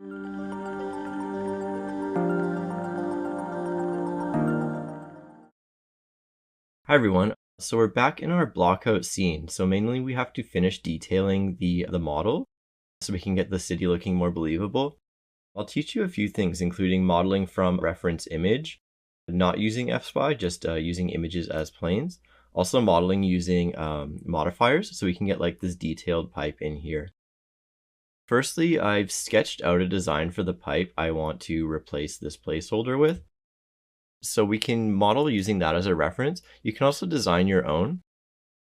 Hi everyone. So we're back in our blockout scene. So mainly we have to finish detailing the model so we can get the city looking more believable. I'll teach you a few things, including modeling from reference image, not using FSPY, just using images as planes. Also modeling using modifiers so we can get like this detailed pipe in here. Firstly, I've sketched out a design for the pipe I want to replace this placeholder with. So we can model using that as a reference. You can also design your own.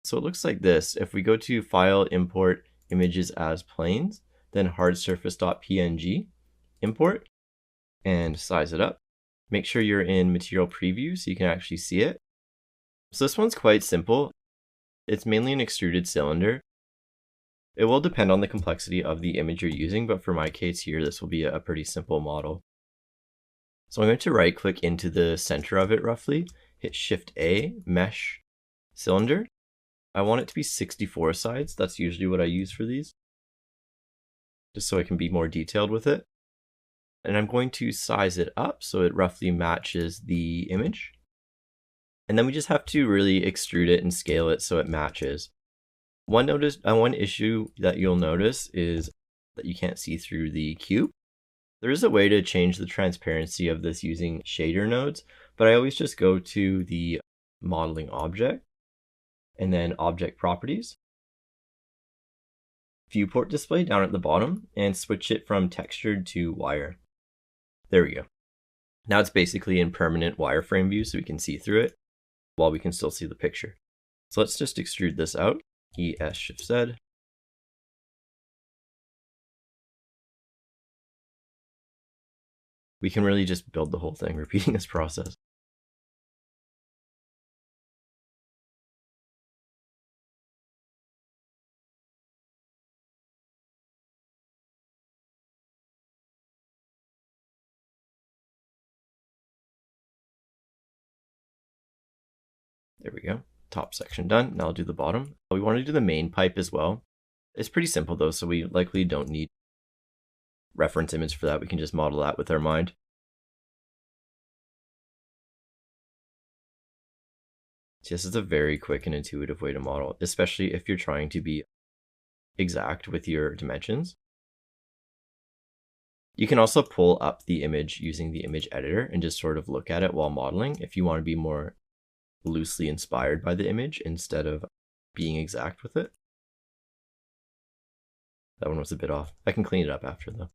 So it looks like this. If we go to File, Import Images as Planes, then hardsurface.png, import, and size it up. Make sure you're in Material Preview so you can actually see it. So this one's quite simple. It's mainly an extruded cylinder. It will depend on the complexity of the image you're using, but for my case here, this will be a pretty simple model. So I'm going to right click into the center of it roughly, hit Shift A, Mesh, Cylinder. I want it to be 64 sides. That's usually what I use for these, just so I can be more detailed with it. And I'm going to size it up so it roughly matches the image. And then we just have to really extrude it and scale it so it matches. One issue that you'll notice is that you can't see through the cube. There is a way to change the transparency of this using shader nodes, but I always just go to the modeling object and then object properties, viewport display down at the bottom, and switch it from textured to wire. There we go. Now it's basically in permanent wireframe view so we can see through it while we can still see the picture. So let's just extrude this out, ES Shift Z. We can really just build the whole thing repeating this process. There we go. Top section done. Now I'll do the bottom. We want to do the main pipe as well. It's pretty simple though, so we likely don't need reference image for that. We can just model that with our mind. So this is a very quick and intuitive way to model, especially if you're trying to be exact with your dimensions. You can also pull up the image using the image editor and just sort of look at it while modeling if you want to be more loosely inspired by the image instead of being exact with it. That one was a bit off. I can clean it up after though.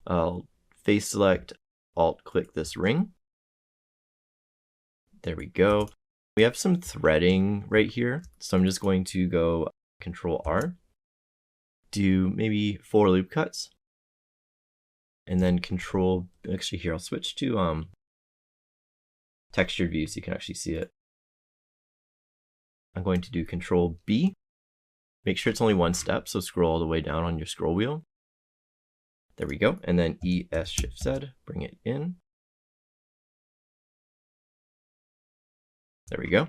I'll face select, alt click this ring. There we go. We have some threading right here. So I'm just going to go Control R, do maybe 4 loop cuts, and then actually here, I'll switch to textured view so you can actually see it. I'm going to do Control B. Make sure it's only one step, so scroll all the way down on your scroll wheel. There we go. And then ES Shift Z, bring it in. There we go.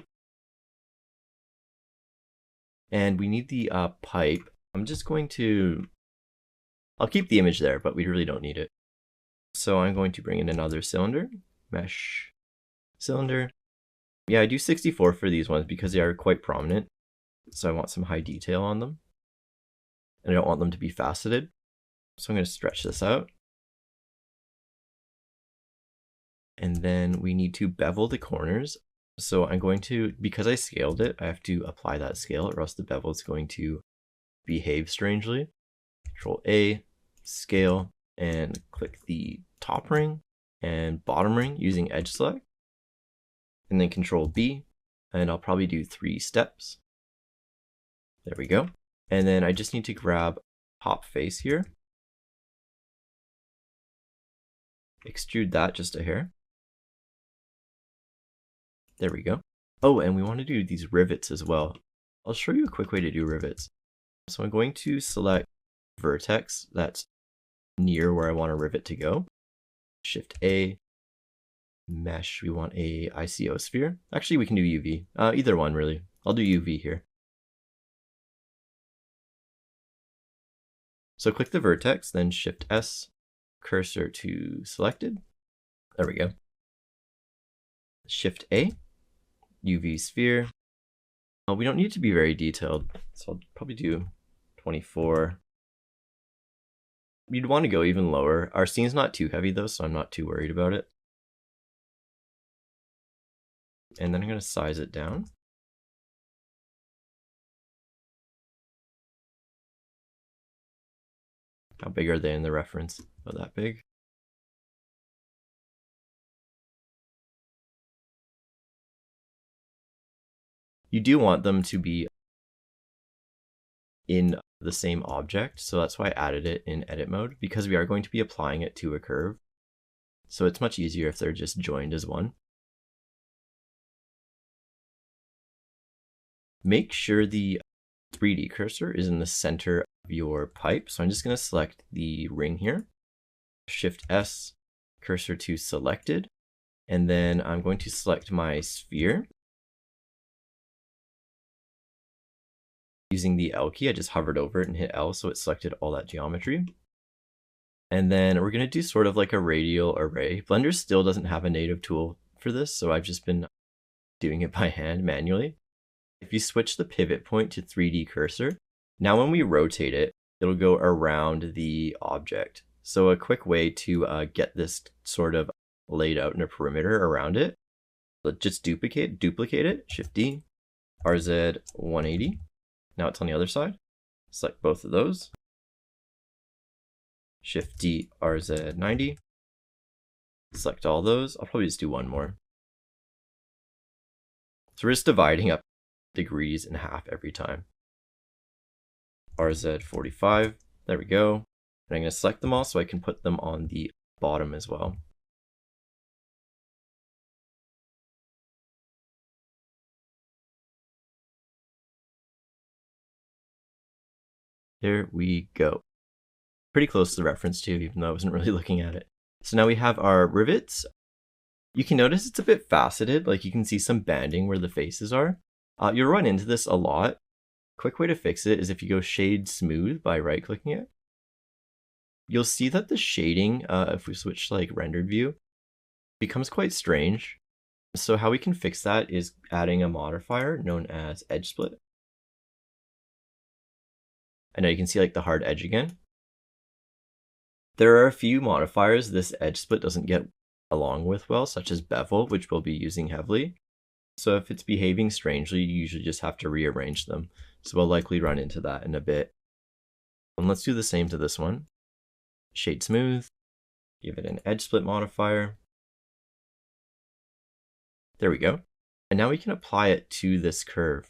And we need the pipe. I'm just going to, I'll keep the image there, but we really don't need it. So I'm going to bring in another cylinder, mesh cylinder. Yeah, I do 64 for these ones because they are quite prominent. So I want some high detail on them. And I don't want them to be faceted. So I'm going to stretch this out. And then we need to bevel the corners. So I'm going to, because I scaled it, I have to apply that scale or else the bevel is going to behave strangely. Control A, scale, and click the top ring and bottom ring using edge select. And then Control B, and I'll probably do 3 steps. There we go. And then I just need to grab top face here. Extrude that just a hair. There we go. Oh, and we want to do these rivets as well. I'll show you a quick way to do rivets. So I'm going to select vertex that's near where I want a rivet to go. Shift A, mesh, we want a ICO sphere. Actually, we can do UV. Either one, really. I'll do UV here. So click the vertex, then Shift S, cursor to selected. There we go. Shift A, UV sphere. We don't need to be very detailed, so I'll probably do 24. You'd want to go even lower. Our scene's not too heavy though, so I'm not too worried about it. And then I'm going to size it down. How big are they in the reference? About that big. You do want them to be in the same object, so that's why I added it in edit mode, because we are going to be applying it to a curve. So it's much easier if they're just joined as one. Make sure the 3D cursor is in the center of your pipe. So I'm just going to select the ring here, Shift S, cursor to selected, and then I'm going to select my sphere. Using the L key, I just hovered over it and hit L, so it selected all that geometry. And then we're going to do sort of like a radial array. Blender still doesn't have a native tool for this, so I've just been doing it by hand manually. If you switch the pivot point to 3D cursor, now when we rotate it, it'll go around the object. So a quick way to get this sort of laid out in a perimeter around it, let's just duplicate it, Shift D, RZ 180. Now it's on the other side. Select both of those. Shift D, RZ 90. Select all those. I'll probably just do one more. So we're just dividing up degrees in half every time. RZ 45. There we go. And I'm going to select them all so I can put them on the bottom as well. There we go. Pretty close to the reference too, even though I wasn't really looking at it. So now we have our rivets. You can notice it's a bit faceted, like you can see some banding where the faces are. You'll run into this a lot. Quick way to fix it is if you go shade smooth by right clicking it. You'll see that the shading, if we switch to like rendered view, becomes quite strange. So how we can fix that is adding a modifier known as edge split. And now you can see like the hard edge again. There are a few modifiers this edge split doesn't get along with well, such as bevel, which we'll be using heavily. So if it's behaving strangely, you usually just have to rearrange them. So we'll likely run into that in a bit. And let's do the same to this one. Shade smooth, give it an edge split modifier. There we go. And now we can apply it to this curve.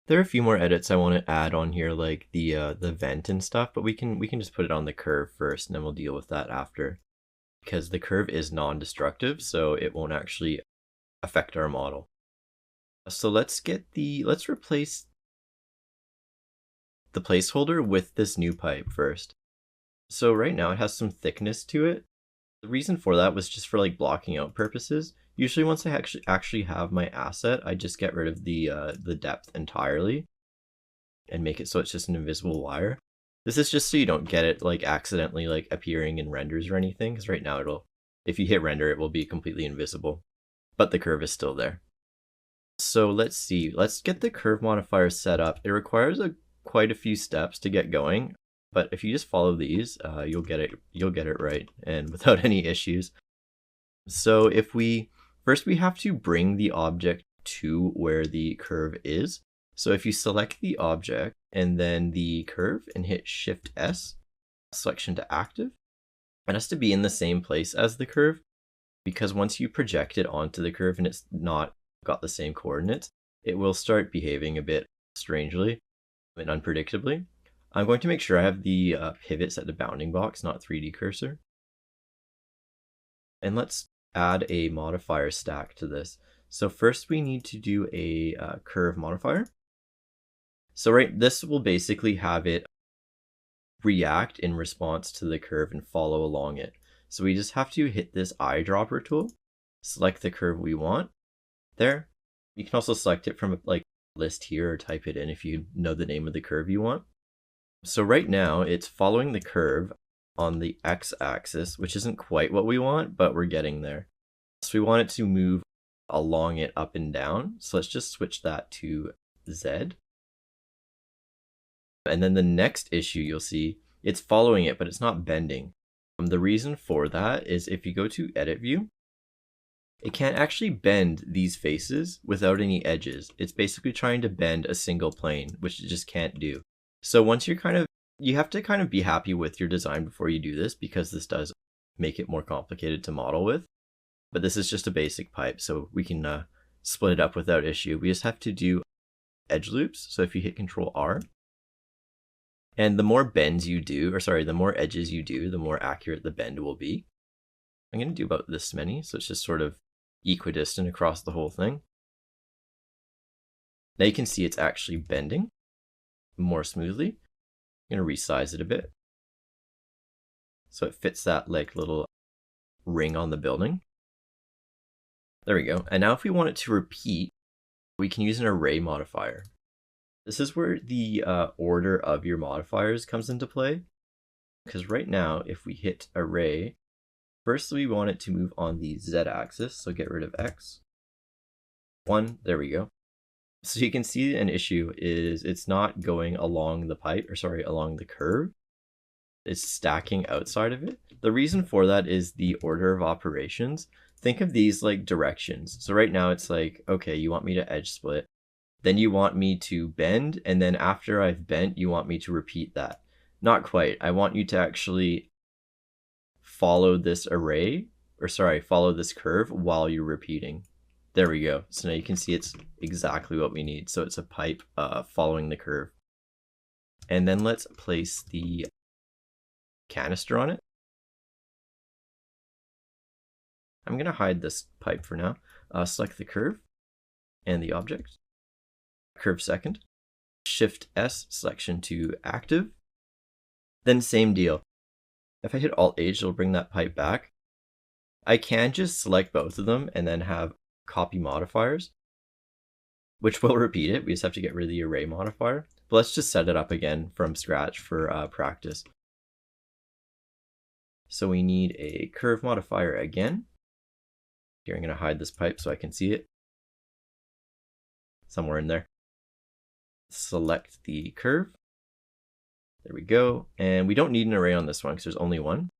There are a few more edits I want to add on here, like the vent and stuff, but we can just put it on the curve first, and then we'll deal with that after. Because the curve is non-destructive, so it won't actually affect our model. So let's replace the placeholder with this new pipe first. So right now it has some thickness to it. The reason for that was just for like blocking out purposes. Usually once I actually have my asset, I just get rid of the depth entirely and make it so it's just an invisible wire. This is just so you don't get it like accidentally like appearing in renders or anything, because right now if you hit render, it will be completely invisible, but the curve is still there. So let's see, let's get the curve modifier set up. It requires quite a few steps to get going, but if you just follow these, you'll get it right and without any issues. So first we have to bring the object to where the curve is. So if you select the object and then the curve and hit Shift S, selection to active, it has to be in the same place as the curve, because once you project it onto the curve and it's not got the same coordinates, it will start behaving a bit strangely and unpredictably. I'm going to make sure I have the pivot set to bounding box, not 3D cursor. And let's add a modifier stack to this. So first we need to do a curve modifier. So this will basically have it react in response to the curve and follow along it. So we just have to hit this eyedropper tool, select the curve we want. There. You can also select it from like list here or type it in if you know the name of the curve you want. So right now it's following the curve on the x-axis, which isn't quite what we want, but we're getting there. So we want it to move along it up and down. So let's just switch that to Z. And then the next issue you'll see, it's following it, but it's not bending. The reason for that is if you go to Edit View, it can't actually bend these faces without any edges. It's basically trying to bend a single plane, which it just can't do. So once you're you have to kind of be happy with your design before you do this, because this does make it more complicated to model with. But this is just a basic pipe, so we can split it up without issue. We just have to do edge loops. So if you hit Control R, and the more bends you do, or sorry, the more edges you do, the more accurate the bend will be. I'm going to do about this many, so it's just sort of equidistant across the whole thing. Now you can see it's actually bending more smoothly. I'm going to resize it a bit so it fits that like little ring on the building. There we go. And now if we want it to repeat, we can use an array modifier. This is where the order of your modifiers comes into play. Because right now, if we hit array, first we want it to move on the z-axis, so get rid of x. 1, there we go. So you can see an issue is it's not going along the pipe, or sorry, along the curve. It's stacking outside of it. The reason for that is the order of operations. Think of these like directions. So right now it's like, okay, you want me to edge split, then you want me to bend, and then after I've bent, you want me to repeat that. Not quite. I want you to actually follow this array, or sorry, follow this curve while you're repeating. There we go. So now you can see it's exactly what we need. So it's a pipe following the curve. And then let's place the canister on it. I'm going to hide this pipe for now. Select the curve and the object. Curve second. Shift S, selection to active. Then same deal. If I hit Alt H, it'll bring that pipe back. I can just select both of them and then have copy modifiers, which will repeat it. We just have to get rid of the array modifier. But let's just set it up again from scratch for practice. So we need a curve modifier again. Here I'm going to hide this pipe so I can see it. Somewhere in there. Select the curve. There we go. And we don't need an array on this one because there's only one.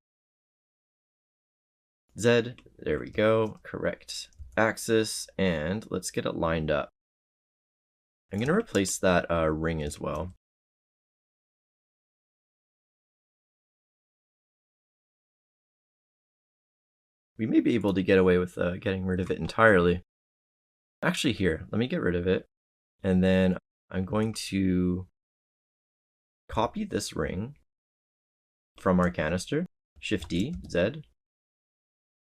Z, there we go. Correct axis. And let's get it lined up. I'm going to replace that ring as well. We may be able to get away with getting rid of it entirely. Actually here, let me get rid of it. And then I'm going to copy this ring from our canister, Shift D, Z,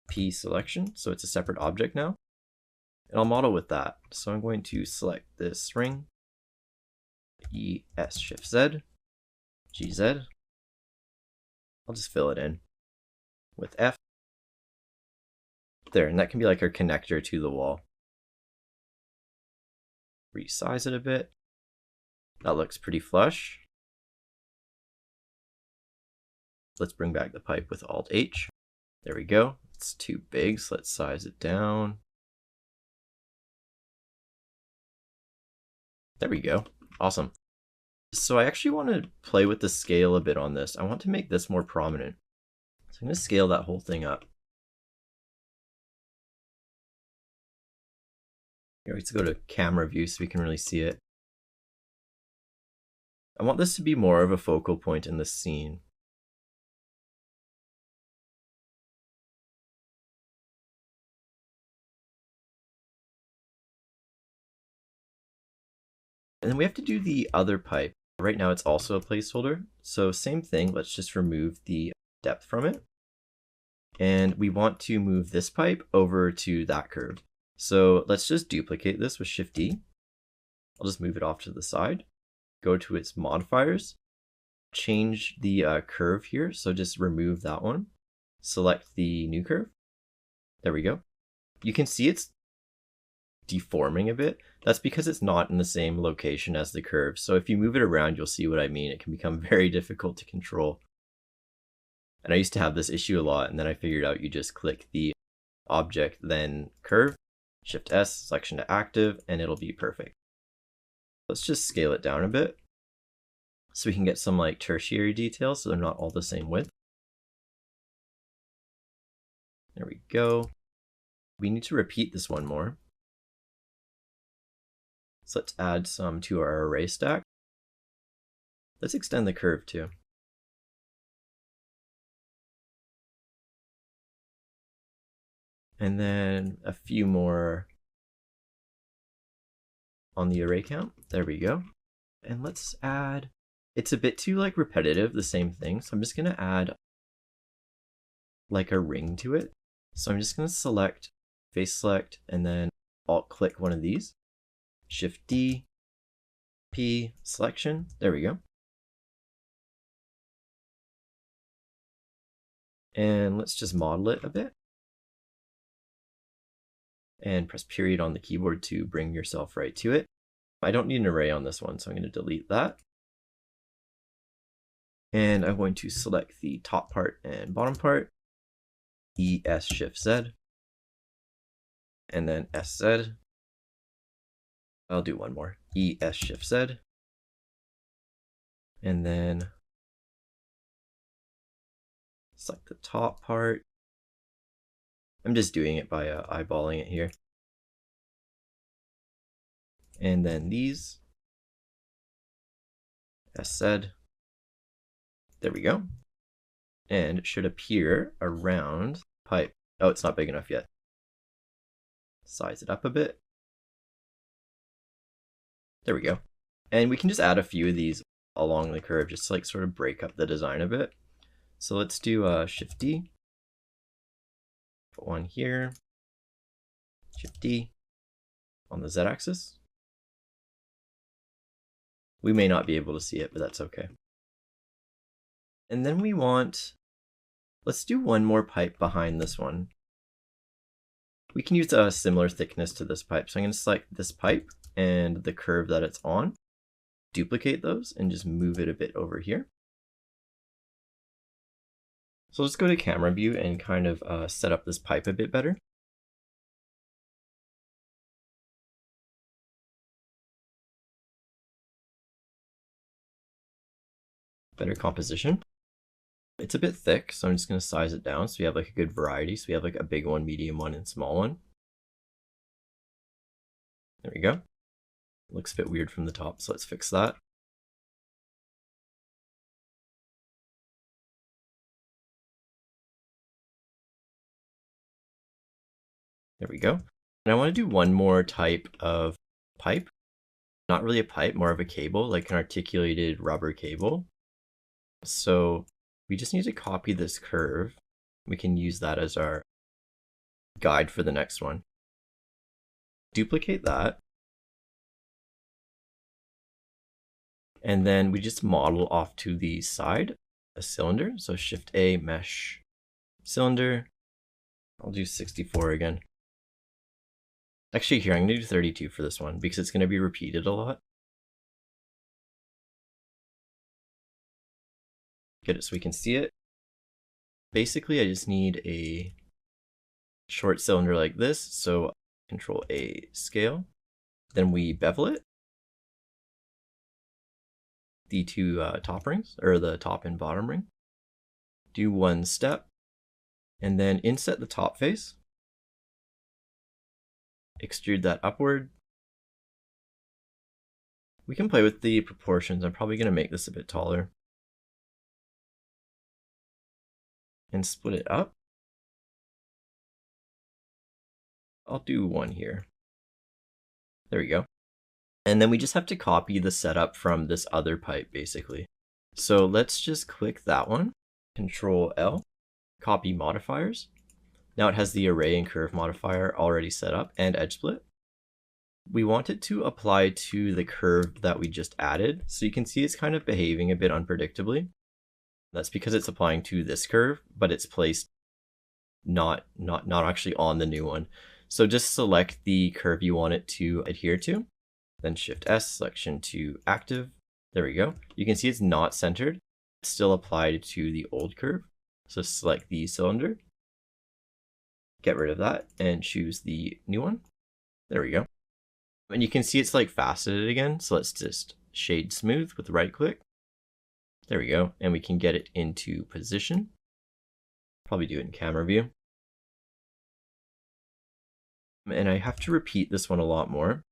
P selection, so it's a separate object now. And I'll model with that. So I'm going to select this ring, E, S, Shift Z, G, Z. I'll just fill it in with F. There, and that can be like our connector to the wall. Resize it a bit. That looks pretty flush. Let's bring back the pipe with Alt H. There we go. It's too big, so let's size it down. There we go. Awesome. So I actually want to play with the scale a bit on this. I want to make this more prominent. So I'm going to scale that whole thing up. Here, let's go to camera view so we can really see it. I want this to be more of a focal point in the scene. And then we have to do the other pipe. Right now it's also a placeholder. So same thing, let's just remove the depth from it. And we want to move this pipe over to that curve. So let's just duplicate this with Shift D. I'll just move it off to the side. Go to its modifiers. Change the curve here, so just remove that one. select the new curve. There we go. You can see it's deforming a bit. That's because it's not in the same location as the curve. So if you move it around, you'll see what I mean. It can become very difficult to control. And I used to have this issue a lot, and then I figured out you just click the object, then curve, Shift S, selection to active, and it'll be perfect. Let's just scale it down a bit so we can get some like tertiary details so they're not all the same width. There we go. We need to repeat this one more. So let's add some to our array stack. Let's extend the curve too. And then a few more on the array count. There we go. And let's add, it's a bit too like repetitive, the same thing. So I'm just gonna add like a ring to it. So I'm just gonna select, face select, and then alt click one of these. Shift D, P, selection. There we go. And let's just model it a bit. And press period on the keyboard to bring yourself right to it. I don't need an array on this one, so I'm going to delete that. And I'm going to select the top part and bottom part, ES Shift Z, and then SZ. I'll do one more, ES Shift Z, and then select the top part. I'm just doing it by eyeballing it here. And then these, SZ, there we go. And it should appear around pipe. Oh, it's not big enough yet. Size it up a bit. There we go. And we can just add a few of these along the curve just to like sort of break up the design a bit. So let's do Shift D. Put one here, Shift D on the Z axis. We may not be able to see it, but that's okay. And then we want, let's do one more pipe behind this one. We can use a similar thickness to this pipe. So I'm going to select this pipe and the curve that it's on, duplicate those and just move it a bit over here. So let's go to camera view and kind of set up this pipe a bit better. Better composition. It's a bit thick, so I'm just going to size it down so we have like a good variety. So we have like a big one, medium one, and small one. There we go. It looks a bit weird from the top, so let's fix that. There we go. And I want to do one more type of pipe. Not really a pipe, more of a cable, like an articulated rubber cable. So we just need to copy this curve. We can use that as our guide for the next one. Duplicate that. And then we just model off to the side a cylinder. So Shift A, mesh, cylinder. I'll do 64 again. Actually, here, I'm going to do 32 for this one because it's going to be repeated a lot. Get it so we can see it. Basically, I just need a short cylinder like this. So Control A, scale. Then we bevel it. The two top rings, or the top and bottom ring. Do one step. And then inset the top face. Extrude that upward. We can play with the proportions. I'm probably going to make this a bit taller. And split it up. I'll do one here. There we go. And then we just have to copy the setup from this other pipe, basically. So let's just click that one. Control L, copy modifiers. Now it has the array and curve modifier already set up and edge split. We want it to apply to the curve that we just added. So you can see it's kind of behaving a bit unpredictably. That's because it's applying to this curve, but it's placed not actually on the new one. So just select the curve you want it to adhere to, then Shift S, selection to active. There we go. You can see it's not centered, it's still applied to the old curve. So select the cylinder, get rid of that, and choose the new one. There we go. And you can see it's like faceted again. So let's just shade smooth with right click. There we go. And we can get it into position. Probably do it in camera view. And I have to repeat this one a lot more.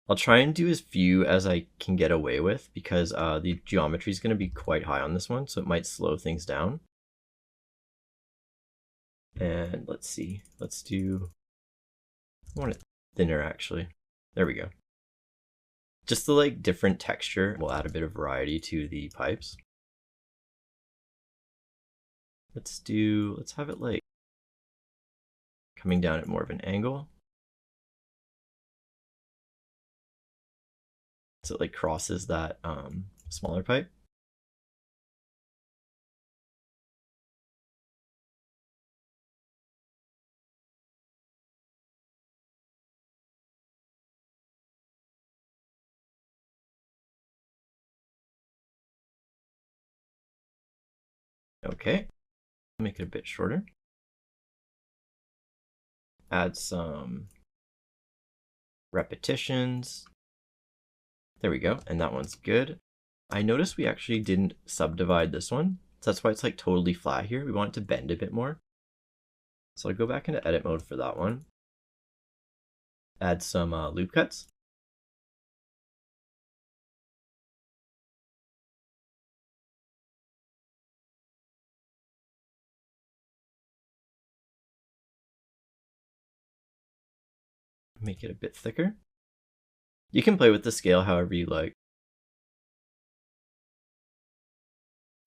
I'll try and do as few as I can get away with because the geometry is going to be quite high on this one, so it might slow things down. And let's see, I want it thinner actually. There we go. Just the like different texture will add a bit of variety to the pipes. Let's have it like coming down at more of an angle. So it like crosses that smaller pipe. Okay, make it a bit shorter. Add some repetitions. There we go, and that one's good. I noticed we actually didn't subdivide this one, so that's why it's like totally flat here. We want it to bend a bit more. So I'll go back into edit mode for that one. Add some loop cuts. Make it a bit thicker. You can play with the scale however you like.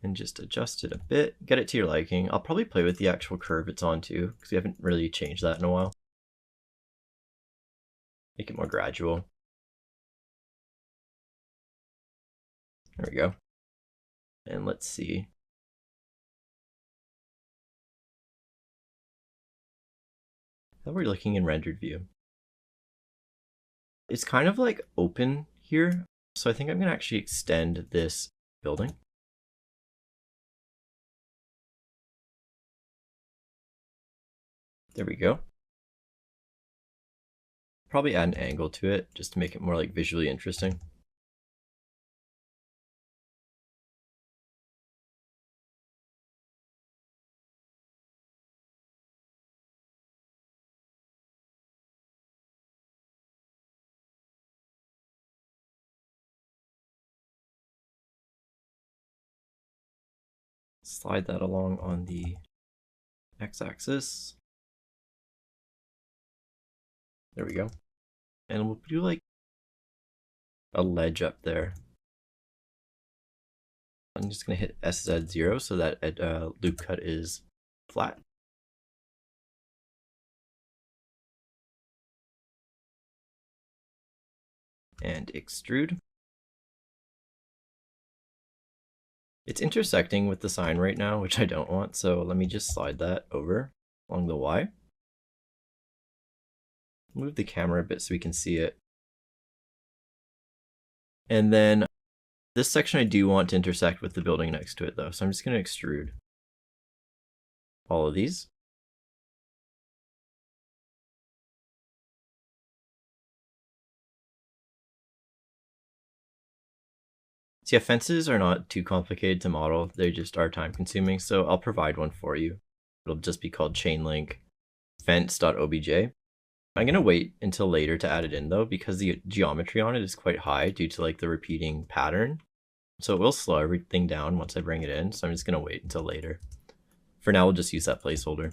And just adjust it a bit, get it to your liking. I'll probably play with the actual curve it's on too, because we haven't really changed that in a while. Make it more gradual. There we go. And let's see. How we're looking in rendered view. It's kind of like open here, so I think I'm gonna actually extend this building. There we go. Probably add an angle to it just to make it more like visually interesting. Slide that along on the x-axis. There we go. And we'll do like a ledge up there. I'm just going to hit SZ0 so that loop cut is flat. And extrude. It's intersecting with the sign right now, which I don't want, so let me just slide that over along the Y. Move the camera a bit so we can see it. And then this section I do want to intersect with the building next to it though, so I'm just going to extrude all of these. So yeah, fences are not too complicated to model, they just are time consuming, so I'll provide one for you. It'll just be called chainlink fence.obj. I'm going to wait until later to add it in though, because the geometry on it is quite high due to like the repeating pattern. So it will slow everything down once I bring it in, so I'm just going to wait until later. For now, we'll just use that placeholder.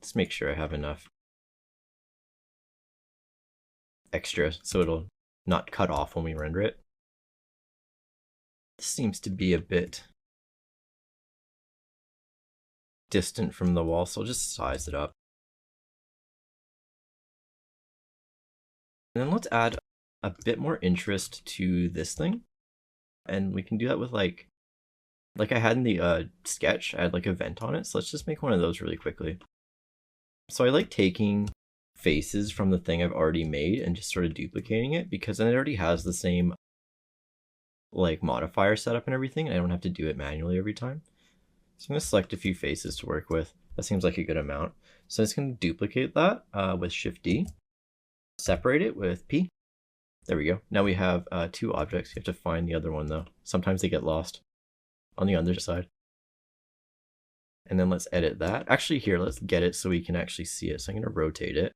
Just make sure I have enough extra so it'll not cut off when we render it. This seems to be a bit distant from the wall, so I'll just size it up. And then let's add a bit more interest to this thing. And we can do that with like I had in the sketch, I had like a vent on it. So let's just make one of those really quickly. So I like taking faces from the thing I've already made and just sort of duplicating it, because then it already has the same like modifier setup and everything. And I don't have to do it manually every time. So I'm going to select a few faces to work with. That seems like a good amount. So I'm just going to duplicate that with Shift D, separate it with P. There we go. Now we have 2 objects. You have to find the other one though. Sometimes they get lost on the other side. And then let's edit that. Actually here, let's get it so we can actually see it. So I'm going to rotate it.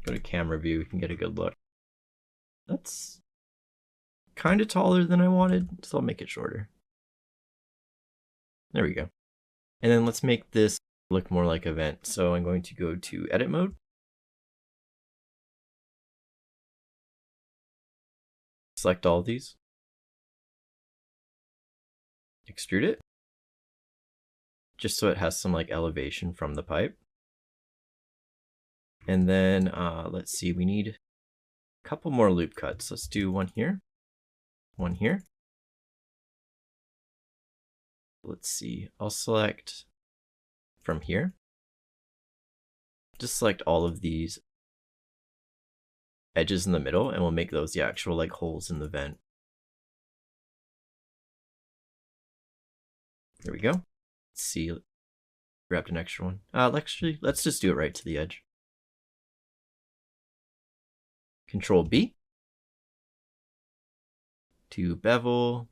Go to camera view, we can get a good look. That's kind of taller than I wanted, so I'll make it shorter. There we go. And then let's make this look more like a vent. So I'm going to go to edit mode. Select all of these. Extrude it. Just so it has some like elevation from the pipe. And then let's see, we need a couple more loop cuts. Let's do one here, one here. Let's see, I'll select from here. Just select all of these edges in the middle and we'll make those the actual like holes in the vent. There we go. Let's see, grabbed an extra one. Actually, let's just do it right to the edge. Control B to bevel.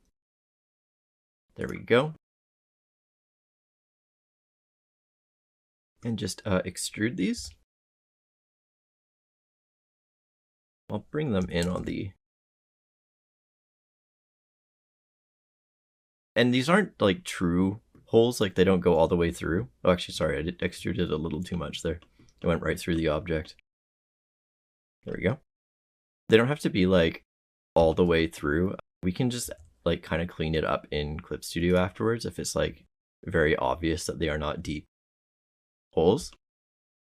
There we go. And just extrude these. I'll bring them in on the... And these aren't like true holes, like they don't go all the way through. Oh, actually, sorry, I extruded a little too much there. It went right through the object. There we go. They don't have to be like all the way through. We can just like kind of clean it up in Clip Studio afterwards if it's like very obvious that they are not deep holes.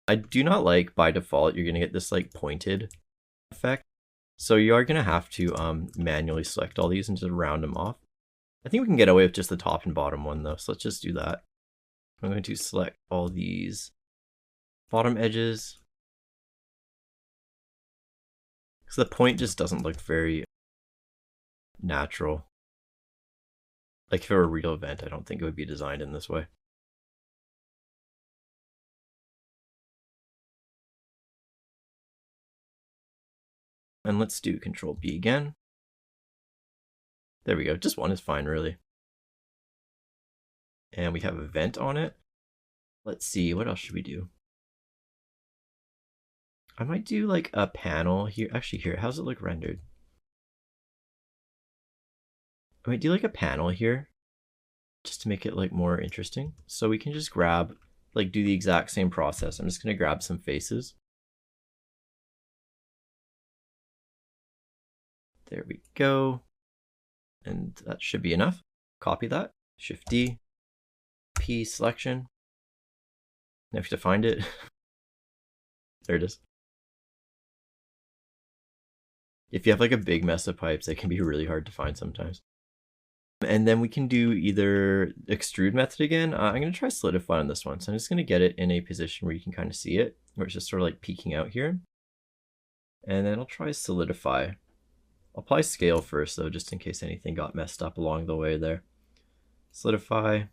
I do not like by default you're gonna get this like pointed effect. So you are gonna have to manually select all these and just round them off. I think we can get away with just the top and bottom one though, so let's just do that. I'm going to select all these bottom edges. Because the point just doesn't look very natural. Like if it were a real event, I don't think it would be designed in this way. And let's do Control B again. There we go, just one is fine really. And we have a vent on it. Let's see, what else should we do? I might do like a panel here. Actually here, how's it look rendered? I might do like a panel here just to make it like more interesting. So we can just grab, like do the exact same process. I'm just gonna grab some faces. There we go. And that should be enough. Copy that, Shift D, P selection. Now if you have to find it, there it is. If you have like a big mess of pipes, it can be really hard to find sometimes. And then we can do either extrude method again. I'm going to try solidify on this one. So I'm just going to get it in a position where you can kind of see it, where it's just sort of like peeking out here. And then I'll try solidify. I'll apply scale first though, just in case anything got messed up along the way there. Solidify.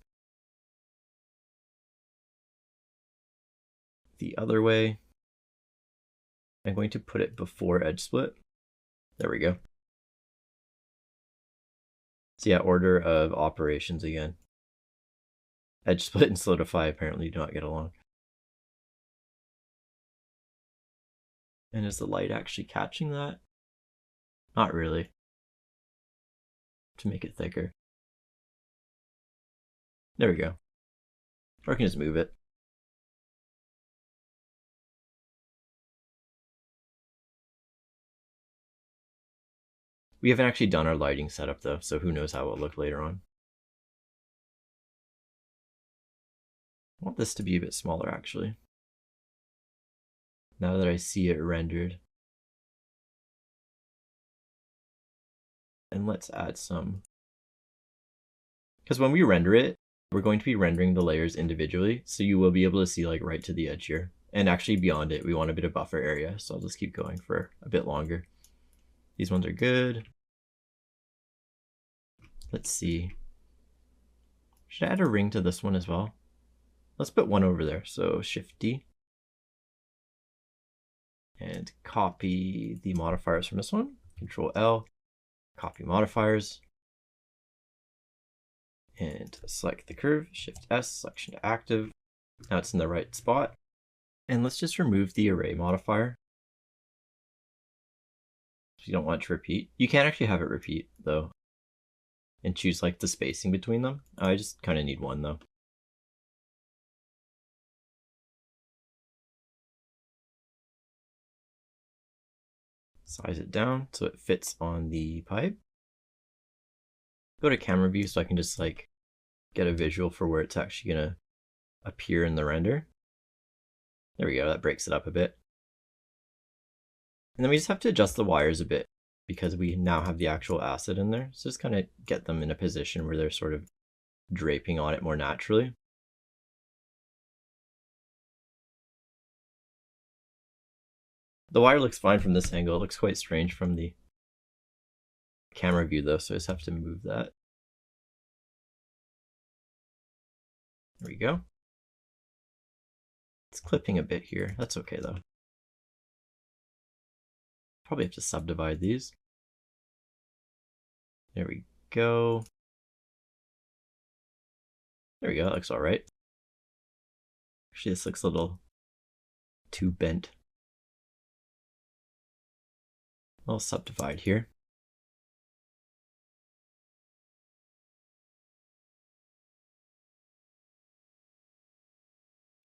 The other way. I'm going to put it before edge split. There we go. So yeah, order of operations again. Edge split and solidify apparently do not get along. And is the light actually catching that? Not really. To make it thicker. There we go. Or I can just move it. We haven't actually done our lighting setup though, so who knows how it will look later on. I want this to be a bit smaller actually. now that I see it rendered. And let's add some, because when we render it, we're going to be rendering the layers individually, so you will be able to see like right to the edge here. And actually beyond it, we want a bit of buffer area, so I'll just keep going for a bit longer. These ones are good. Let's see. Should I add a ring to this one as well? Let's put one over there, so Shift D. And copy the modifiers from this one, Control L, copy modifiers. And select the curve, Shift S, selection to active. Now it's in the right spot. And let's just remove the array modifier. If you don't want it to repeat. You can actually have it repeat though, and choose like the spacing between them. I just kind of need one though. Size it down so it fits on the pipe. Go to camera view so I can just like get a visual for where it's actually gonna appear in the render. There we go, that breaks it up a bit. And then we just have to adjust the wires a bit because we now have the actual asset in there. So just kind of get them in a position where they're sort of draping on it more naturally. The wire looks fine from this angle. It looks quite strange from the camera view though, so I just have to move that. There we go. It's clipping a bit here. That's okay though. Probably have to subdivide these. There we go. There we go, that looks all right. Actually, this looks a little too bent. I'll subdivide here.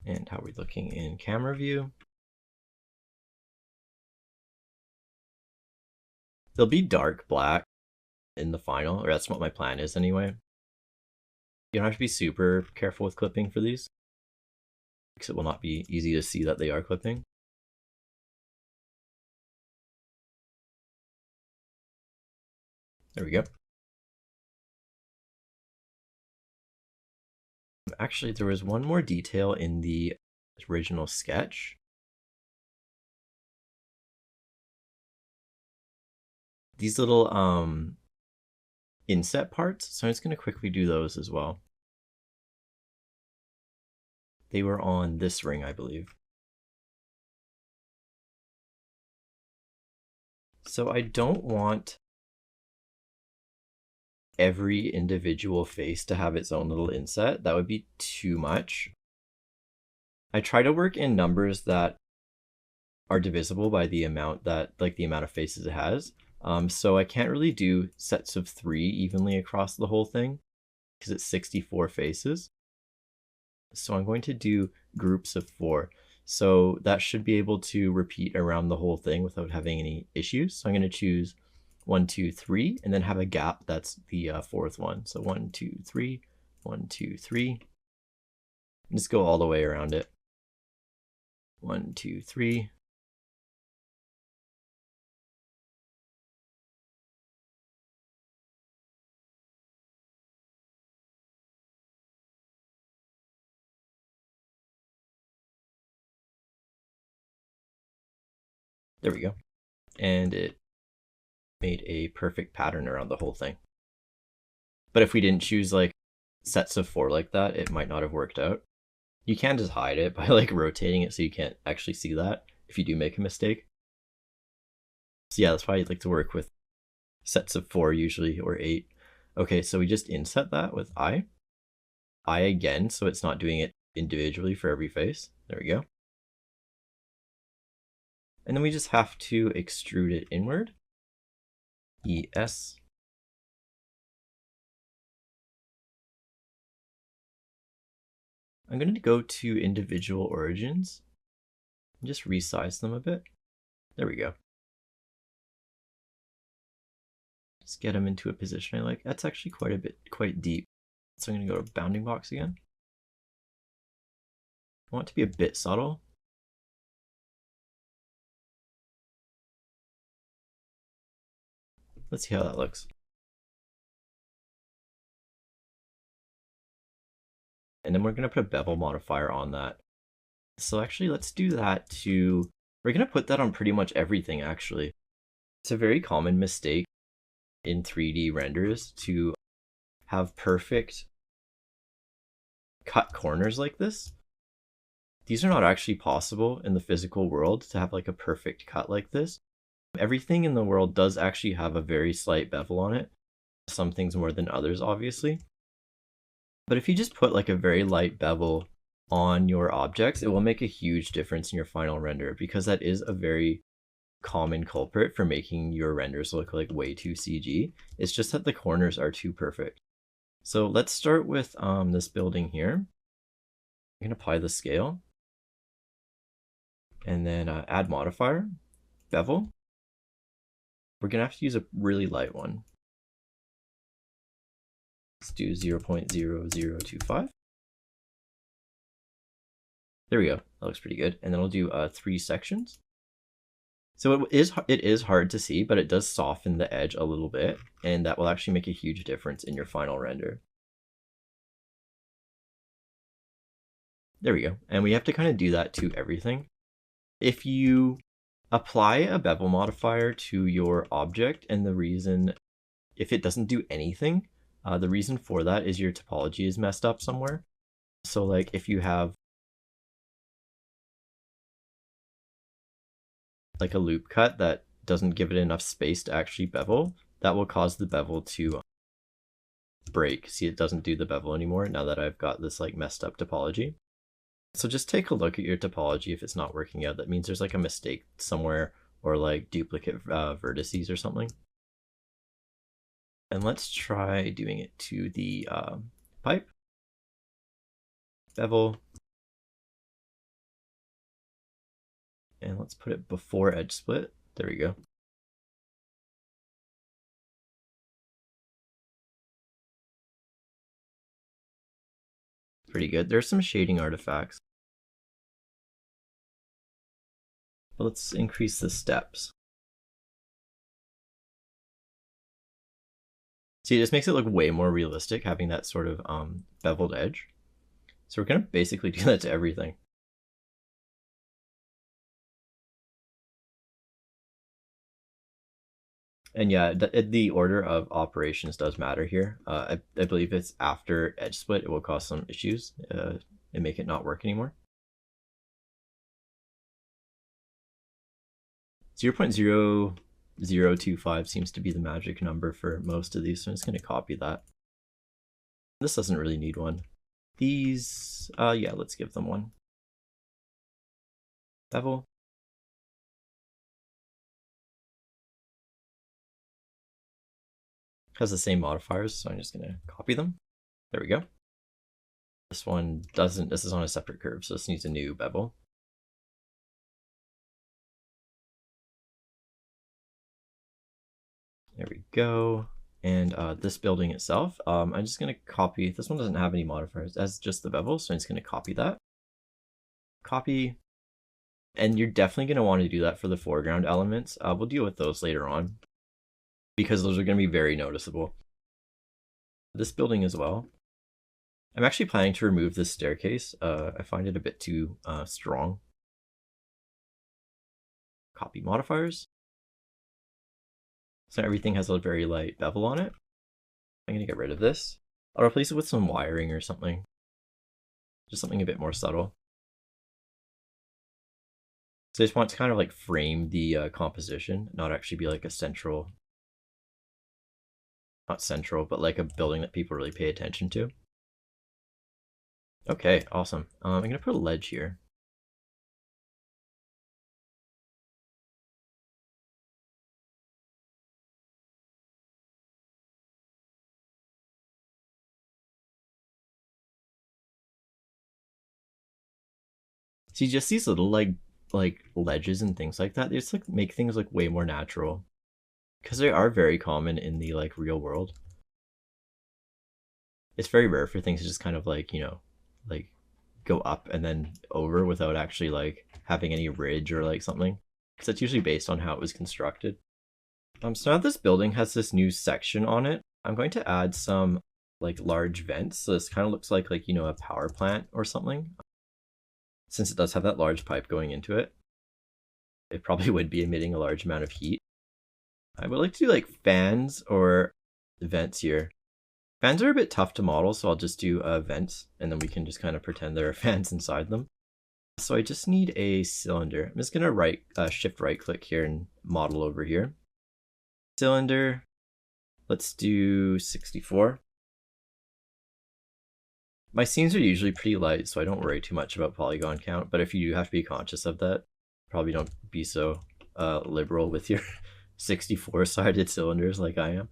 And how are we looking in camera view? They'll be dark black in the final, or that's what my plan is anyway. You don't have to be super careful with clipping for these, because it will not be easy to see that they are clipping. There we go. Actually, there was one more detail in the original sketch. These little inset parts, so I'm just going to quickly do those as well. They were on this ring, I believe. So I don't want every individual face to have its own little inset. That would be too much. I try to work in numbers that are divisible by the amount that, like the amount of faces it has. So I can't really do sets of 3 evenly across the whole thing because it's 64 faces. So I'm going to do groups of 4. So that should be able to repeat around the whole thing without having any issues. So I'm going to choose 1, 2, 3, and then have a gap that's the fourth one. So 1, 2, 3, 1, 2, 3. And just go all the way around it. 1, 2, 3. There we go. And it made a perfect pattern around the whole thing. But if we didn't choose like sets of 4 like that, it might not have worked out. You can just hide it by like rotating it so you can't actually see that if you do make a mistake. So yeah, that's why I'd like to work with sets of 4 usually, or 8. Okay, so we just inset that with I again, so it's not doing it individually for every face. There we go. And then we just have to extrude it inward. ES. I'm going to go to individual origins and just resize them a bit. There we go. Just get them into a position I like. That's actually quite deep. So I'm going to go to bounding box again. I want it to be a bit subtle. Let's see how that looks. And then we're going to put a bevel modifier on that. So actually, let's do that to, we're going to put that on pretty much everything actually. It's a very common mistake in 3D renders to have perfect cut corners like this. These are not actually possible in the physical world to have like a perfect cut like this. Everything in the world does actually have a very slight bevel on it. Some things more than others, obviously. But if you just put like a very light bevel on your objects, it will make a huge difference in your final render, because that is a very common culprit for making your renders look like way too CG. It's just that the corners are too perfect. So let's start with this building here. I'm going to apply the scale. And then add modifier, bevel. We're going to have to use a really light one. Let's do 0.0025. There we go. That looks pretty good. And then we'll do 3 sections. So it is hard to see, but it does soften the edge a little bit, and that will actually make a huge difference in your final render. There we go. And we have to kind of do that to everything. If you apply a bevel modifier to your object, and the reason, if it doesn't do anything, the reason for that is your topology is messed up somewhere. So like if you have like a loop cut that doesn't give it enough space to actually bevel, that will cause the bevel to break. See, it doesn't do the bevel anymore now that I've got this like messed up topology. So just take a look at your topology. If it's not working out, that means there's like a mistake somewhere, or like duplicate vertices or something. And let's try doing it to the pipe. Bevel. And let's put it before edge split. There we go. Pretty good. There's some shading artifacts. But let's increase the steps. See, it just makes it look way more realistic having that sort of beveled edge. So we're going to basically do that to everything. And yeah, the order of operations does matter here. I believe it's after edge split, it will cause some issues and make it not work anymore. 0.0025 seems to be the magic number for most of these, so I'm just going to copy that. This doesn't really need one. These, yeah, let's give them one. Bevel. Has the same modifiers, so I'm just going to copy them. There we go. This one doesn't, this is on a separate curve, so this needs a new bevel. There we go. And this building itself, I'm just going to copy, this one doesn't have any modifiers, that's just the bevel, so I'm just going to copy that. Copy. And you're definitely going to want to do that for the foreground elements. We'll deal with those later on, because those are going to be very noticeable. This building as well. I'm actually planning to remove this staircase. I find it a bit too strong. Copy modifiers. So everything has a very light bevel on it. I'm going to get rid of this. I'll replace it with some wiring or something. Just something a bit more subtle. So I just want to kind of like frame the composition, not actually be like a central, not central, but like a building that people really pay attention to. Okay, awesome. I'm going to put a ledge here. See, just these little like ledges and things like that, they just like make things look way more natural, because they are very common in the like real world. It's very rare for things to just kind of like, you know, like go up and then over without actually like having any ridge or like something, because that's usually based on how it was constructed. So now this building has this new section on it. I'm going to add some like large vents. So this kind of looks like a power plant or something. Since it does have that large pipe going into it, it probably would be emitting a large amount of heat. I would like to do like fans or vents here. Fans are a bit tough to model, so I'll just do vents, and then we can just kind of pretend there are fans inside them. So I just need a cylinder. I'm just gonna shift right click here and model over here. Cylinder, let's do 64. My scenes are usually pretty light, so I don't worry too much about polygon count, but if you do have to be conscious of that, probably don't be so liberal with your 64-sided cylinders like I am.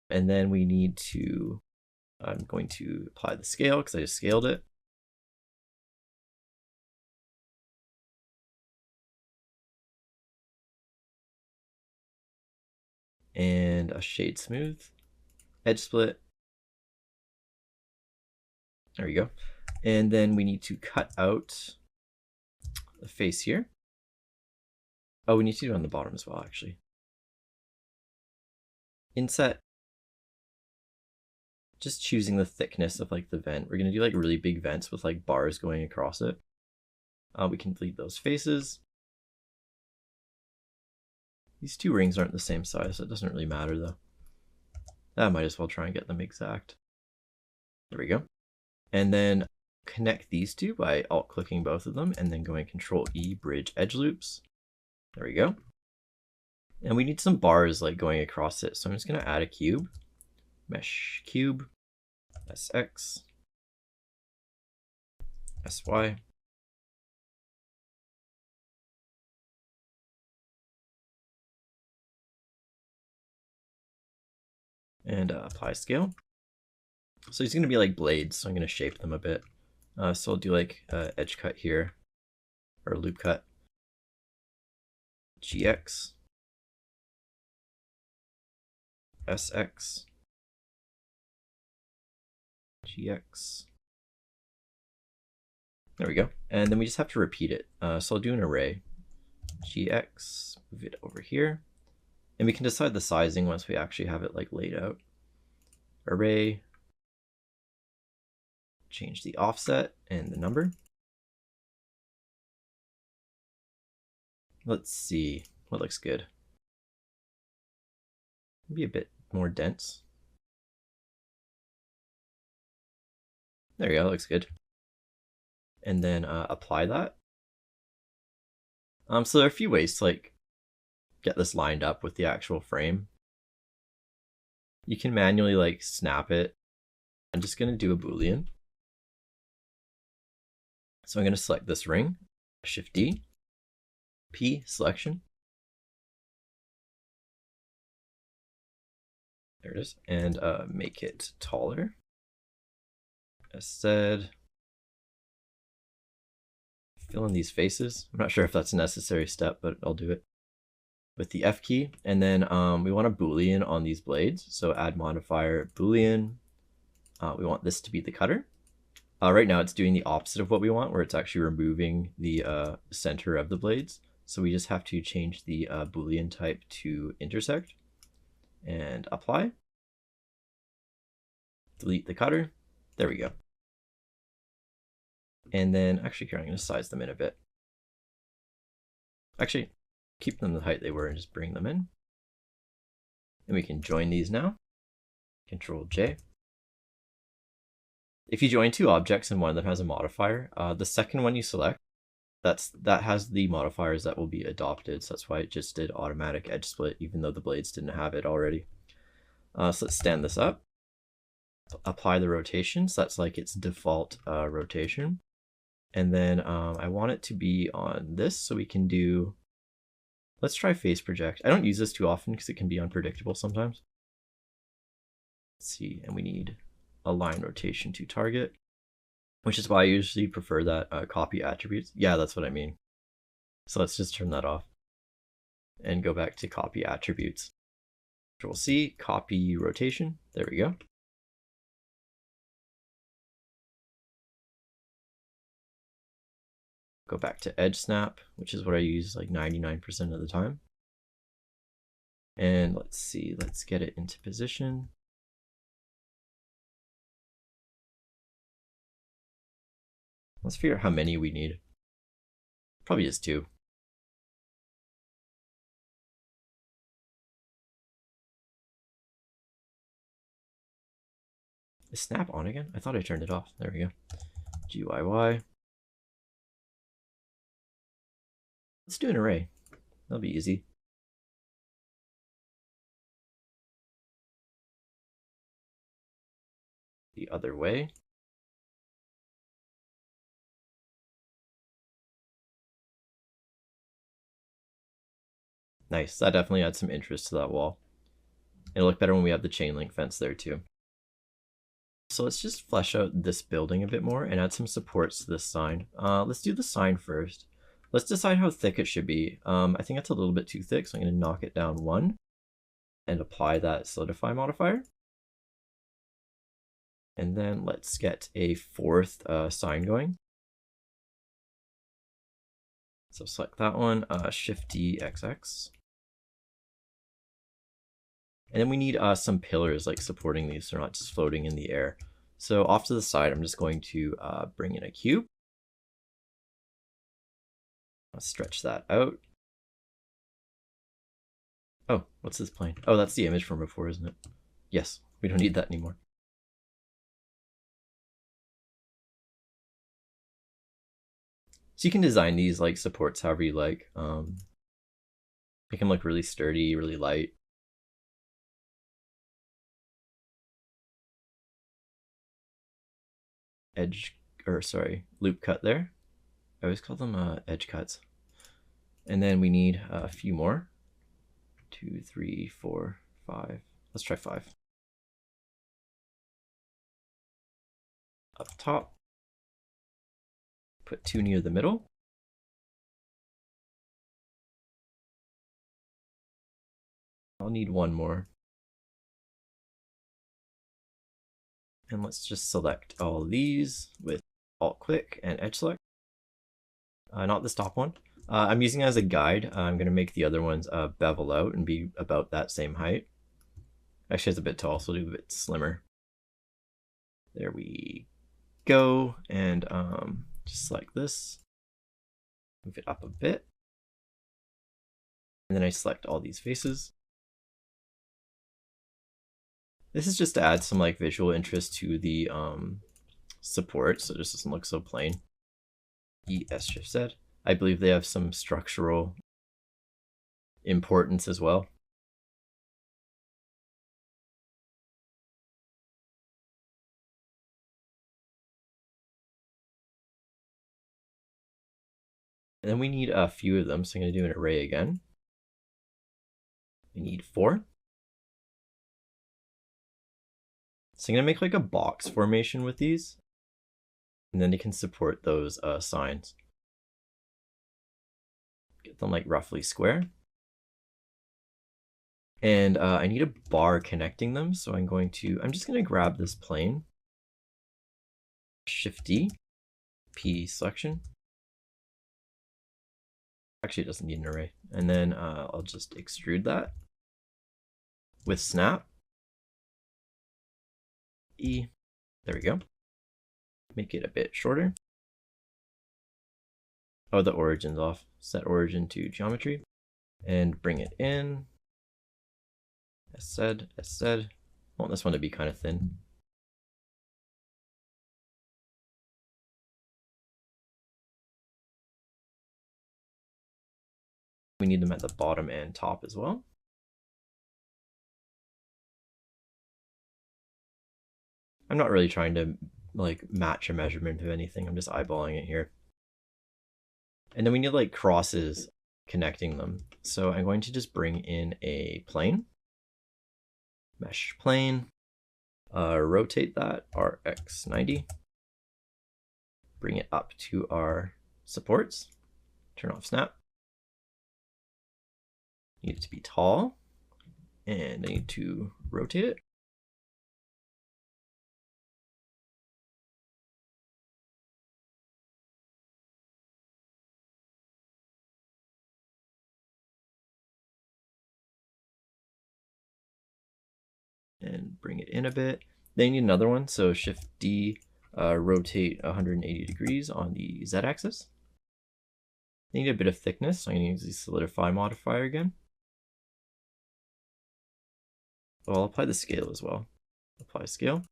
And then we need to, I'm going to apply the scale because I just scaled it. And a shade smooth, edge split. There we go. And then we need to cut out the face here. Oh, we need to do it on the bottom as well, actually. Inset. Just choosing the thickness of like the vent. We're gonna do like really big vents with like bars going across it. We can delete those faces. These two rings aren't the same size, so it doesn't really matter though. I might as well try and get them exact. There we go. And then connect these two by alt-clicking both of them and then going Control-E, bridge edge loops. There we go. And we need some bars like going across it. So I'm just gonna add a cube, mesh cube, SX, SY. And apply scale. So it's going to be like blades, so I'm going to shape them a bit. So I'll do like edge cut here, or loop cut. GX, SX, GX. There we go. And then we just have to repeat it. So I'll do an array. GX, move it over here. And we can decide the sizing once we actually have it like laid out. Array, change the offset and the number. Let's see what looks good. Maybe a bit more dense. There we go, that looks good. And then apply that. So there are a few ways to like get this lined up with the actual frame. You can manually like snap it. I'm just gonna do a Boolean. So I'm gonna select this ring, Shift D, P selection. There it is, and make it taller. As said, fill in these faces. I'm not sure if that's a necessary step, but I'll do it with the F key. And then we want a Boolean on these blades. So add modifier Boolean. We want this to be the cutter. Right now it's doing the opposite of what we want, where it's actually removing the center of the blades. So we just have to change the Boolean type to intersect and apply. Delete the cutter. There we go. And then actually here, I'm going to size them in a bit. Actually, keep them the height they were and just bring them in. And we can join these now. Control J. If you join two objects and one of them has a modifier, the second one you select, that has the modifiers that will be adopted. So that's why it just did automatic edge split, even though the blades didn't have it already. So let's stand this up. Apply the rotation. So that's like its default rotation. And then I want it to be on this, so we can do, let's try face project. I don't use this too often because it can be unpredictable sometimes. Let's see, and we need align rotation to target, which is why I usually prefer that copy attributes. Yeah, that's what I mean. So let's just turn that off and go back to copy attributes. Control C, copy rotation. There we go. Go back to edge snap, which is what I use like 99% of the time. And let's see, let's get it into position. Let's figure out how many we need. Probably just 2. Is snap on again? I thought I turned it off. There we go. GYY. Let's do an array. That'll be easy. The other way. Nice, that definitely adds some interest to that wall. It'll look better when we have the chain link fence there too. So let's just flesh out this building a bit more and add some supports to this sign. Let's do the sign first. Let's decide how thick it should be. I think it's a little bit too thick, so I'm going to knock it down 1 and apply that solidify modifier. And then let's get a 4th sign going. So select that one, Shift D, XX. And then we need some pillars like supporting these so they're not just floating in the air. So off to the side, I'm just going to bring in a cube. Let's stretch that out. Oh, what's this plane? Oh, that's the image from before, isn't it? Yes, we don't need that anymore. So you can design these like supports however you like. Make them look really sturdy, really light. Loop cut there. I always call them edge cuts. And then we need a few more. 2, 3, 4, 5. Let's try 5. Up top. Put 2 near the middle. I'll need 1 more. And let's just select all of these with Alt-click and Edge Select. Not this top one. I'm using it as a guide. I'm going to make the other ones bevel out and be about that same height. Actually, it's a bit tall, so we'll do a bit slimmer. There we go. And just select this. Move it up a bit. And then I select all these faces. This is just to add some like visual interest to the support, so it just doesn't look so plain. ES Shift Z. I believe they have some structural importance as well. And then we need a few of them, so I'm going to do an array again. We need 4. So I'm going to make like a box formation with these, and then they can support those signs. Get them like roughly square. And I need a bar connecting them, so I'm just going to grab this plane, Shift D, P selection. Actually, it doesn't need an array. And then I'll just extrude that with snap. E. There we go. Make it a bit shorter. Oh, the origin's off. Set origin to geometry and bring it in. As said. I want this one to be kind of thin. We need them at the bottom and top as well. I'm not really trying to like match a measurement of anything. I'm just eyeballing it here. And then we need like crosses connecting them. So I'm going to just bring in a plane, mesh plane, rotate that RX 90, bring it up to our supports, turn off snap. Need it to be tall, and I need to rotate it. and bring it in a bit. Then you need another one, so Shift D, rotate 180 degrees on the Z axis. They need a bit of thickness, so I'm going to use the solidify modifier again. Oh, I'll apply the scale as well. Apply scale.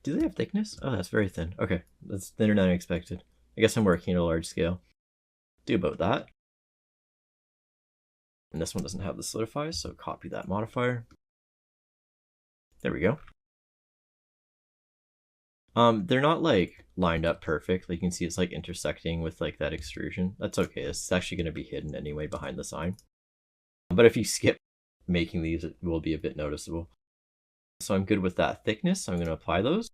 Do they have thickness? Oh, that's very thin. Okay, that's thinner than I expected. I guess I'm working at a large scale. Do about that. And this one doesn't have the solidify, so copy that modifier. There we go. They're not like lined up perfect. Like you can see it's like intersecting with like that extrusion. That's okay. It's actually going to be hidden anyway behind the sign. But if you skip making these, it will be a bit noticeable. So I'm good with that thickness. So I'm going to apply those.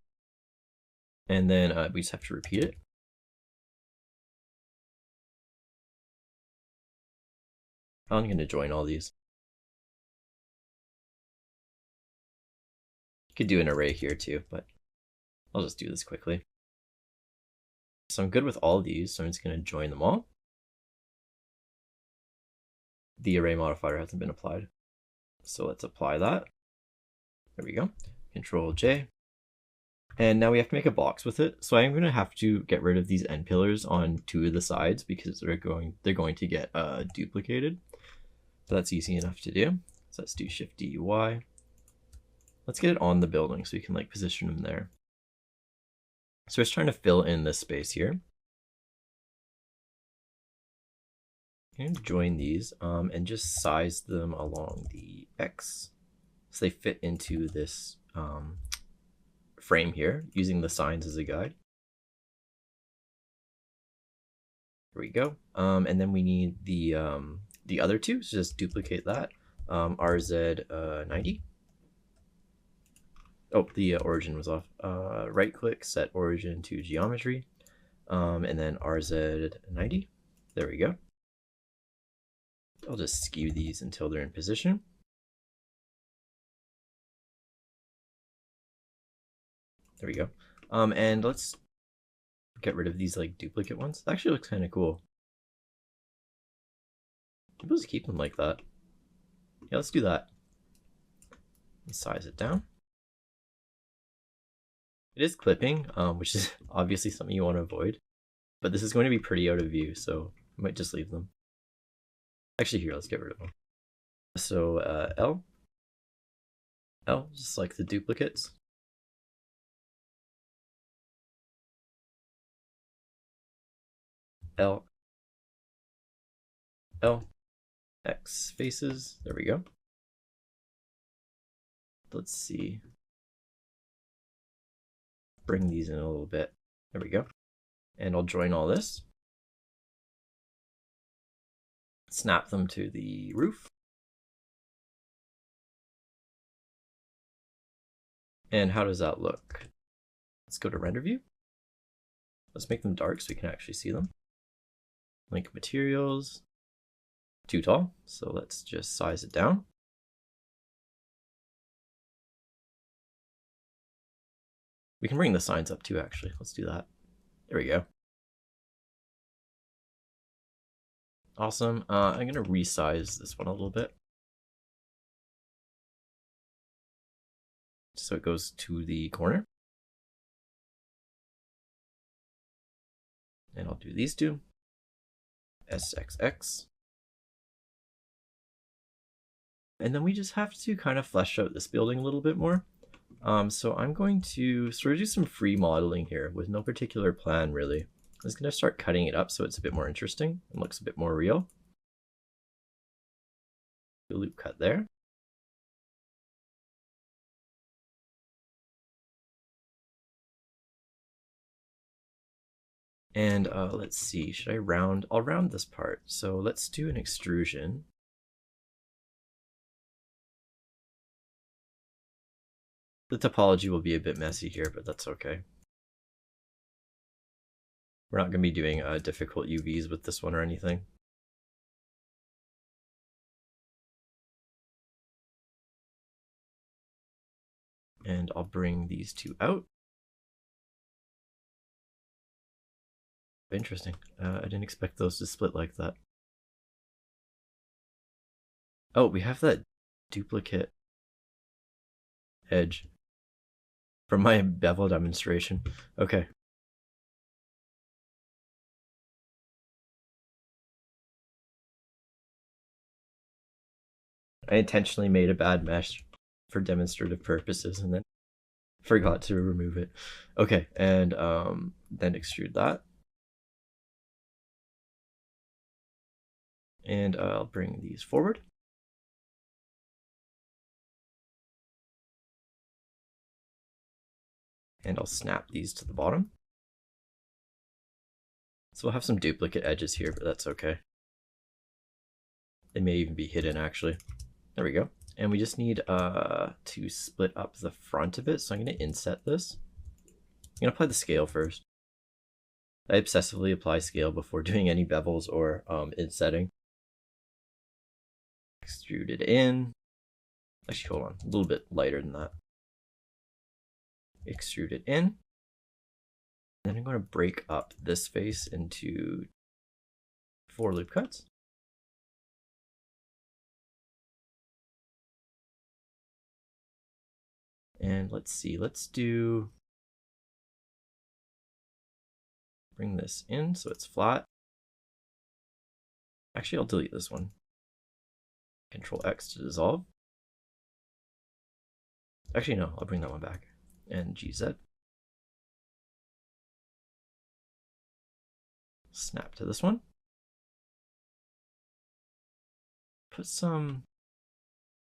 And then we just have to repeat it. I'm going to join all these. You could do an array here too, but I'll just do this quickly. So I'm good with all these, so I'm just going to join them all. The array modifier hasn't been applied. So let's apply that. There we go. Control J. And now we have to make a box with it. So I'm going to have to get rid of these end pillars on 2 of the sides because they're going to get duplicated. So that's easy enough to do. So let's do Shift D Y. Let's get it on the building so we can like position them there. So it's trying to fill in this space here. I'm going to join these and just size them along the X so they fit into this frame here using the signs as a guide. There we go. And then we need the other two, so just duplicate that. RZ 90. Oh, the origin was off. Right click, set origin to geometry, and then RZ 90. There we go. I'll just skew these until they're in position. There we go. And let's get rid of these like duplicate ones. That actually looks kind of cool. I'm supposed to keep them like that. Yeah, let's do that. And size it down. It is clipping, which is obviously something you want to avoid. But this is going to be pretty out of view, so I might just leave them. Actually, here, let's get rid of them. So L, just like the duplicates. L, X faces. There we go. Let's see. Bring these in a little bit. There we go. And I'll join all this. Snap them to the roof. And how does that look? Let's go to render view. Let's make them dark so we can actually see them. Link materials. Too tall, so let's just size it down. We can bring the signs up too, actually. Let's do that. There we go. Awesome. I'm going to resize this one a little bit, so it goes to the corner. And I'll do these two. SXX. And then we just have to kind of flesh out this building a little bit more. So I'm going to sort of do some free modeling here with no particular plan, really. I'm just going to start cutting it up so it's a bit more interesting and looks a bit more real. The loop cut there. And let's see, should I round? I'll round this part. So let's do an extrusion. The topology will be a bit messy here, but that's okay. We're not going to be doing difficult UVs with this one or anything. And I'll bring these two out. Interesting. I didn't expect those to split like that. Oh, we have that duplicate edge from my bevel demonstration. Okay. I intentionally made a bad mesh for demonstrative purposes and then forgot to remove it. Okay, and then extrude that. And I'll bring these forward. And I'll snap these to the bottom. So we'll have some duplicate edges here, but that's okay. They may even be hidden actually. There we go. And we just need to split up the front of it. So I'm going to inset this. I'm going to apply the scale first. I obsessively apply scale before doing any bevels or insetting. Extrude it in. Actually, hold on, a little bit lighter than that. Extrude it in. Then I'm going to break up this face into 4 loop cuts. And let's see, bring this in so it's flat. Actually, I'll delete this one. Control X to dissolve. Actually, no, I'll bring that one back. And GZ. Snap to this one. Put some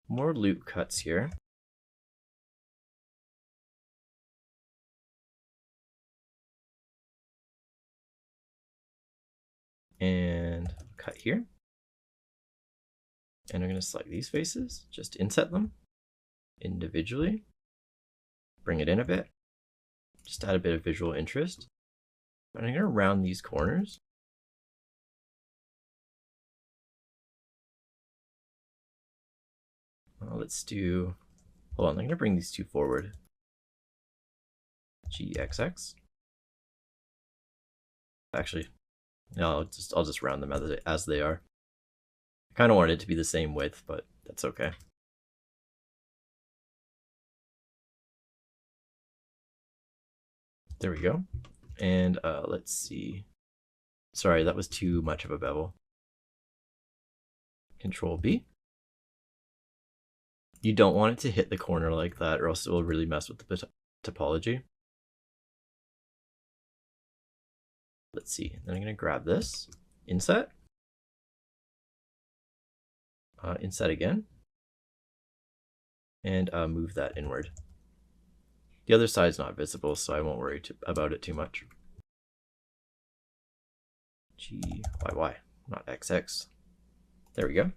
more loop cuts here. And cut here. And I'm going to select these faces, just inset them individually, bring it in a bit, just add a bit of visual interest. And I'm going to round these corners. Let's do, hold on, I'm going to bring these two forward. GXX. Actually, no, I'll just round them as they are. I kind of wanted it to be the same width, but that's okay. There we go. And let's see. Sorry, that was too much of a bevel. Control B. You don't want it to hit the corner like that, or else it will really mess with the topology. Let's see. Then I'm going to grab this, inset, inset again, and move that inward. The other side's not visible, so I won't worry about it too much. GYY, not XX. There we go.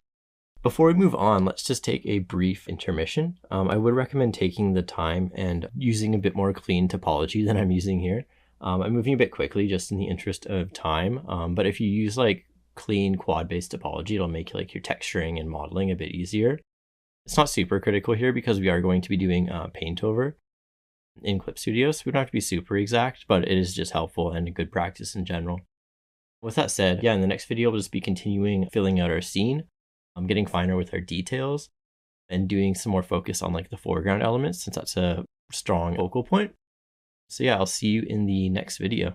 Before we move on, let's just take a brief intermission. I would recommend taking the time and using a bit more clean topology than I'm using here. I'm moving a bit quickly just in the interest of time, but if you use like clean quad-based topology, it'll make like your texturing and modeling a bit easier. It's not super critical here because we are going to be doing paint over in Clip Studio, so we don't have to be super exact, but it is just helpful and a good practice in general. With that said, yeah, in the next video, we'll just be continuing filling out our scene, getting finer with our details, and doing some more focus on like the foreground elements since that's a strong focal point. So yeah, I'll see you in the next video.